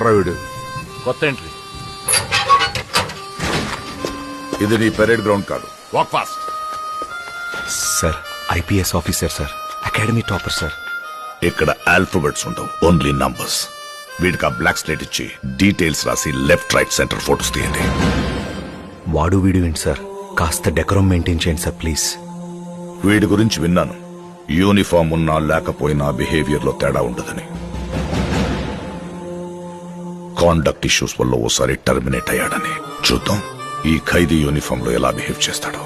ఎవడ్రా వీడు? కొత్త ఎంట్రీ. ఇది నీ పెరేడ్ గ్రౌండ్ కాదు. Walk fast. Sir IPS officer sir, academy topper sir. ఇక్కడ ఆల్ఫాబెట్స్ ఉండవు, ఓన్లీ నంబర్స్. వీడికి ఆ బ్లాక్ స్లేట్ ఇచ్చి డీటెయిల్స్ రాసి లెఫ్ట్ రైట్ సెంటర్ ఫోటోస్ తీయండి. వాడు వీడు ఏంటి సార్, కాస్త డెకరం మెయింటైన్ చేయండి సార్ ప్లీజ్. వీడి గురించి విన్నాను, యూనిఫామ్ ఉన్నా లేకపోయినా బిహేవియర్ లో తేడా ఉండదని. కాండక్ట్ ఇష్యూస్ వల్ల ఓసారి టర్మినేట్ అయ్యాడని. చూద్దాం ఈ ఖైదీ యూనిఫామ్ లో ఎలా బిహేవ్ చేస్తాడో.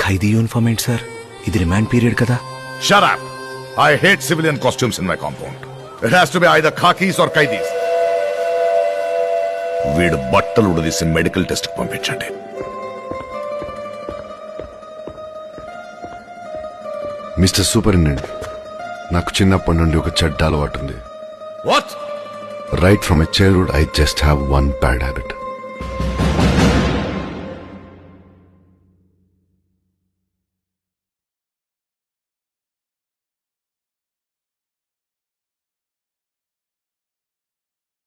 ఖైదీ యూనిఫామ్ ఏంటి సార్, ఇది రిమాండ్ పీరియడ్ కదా. Shut up! I hate civilian costumes in my compound. It has to be either khakis or qaidis. వీడు బట్టలు ఉడదీసి మెడికల్ టెస్ట్ కి పంపించండి. మిస్టర్ సూపరింటెండెంట్, నాకు చిన్నప్పటి నుండి ఒక చెడ్డ అలవాటు ఉంది. What? Right from a childhood I just have one bad habit.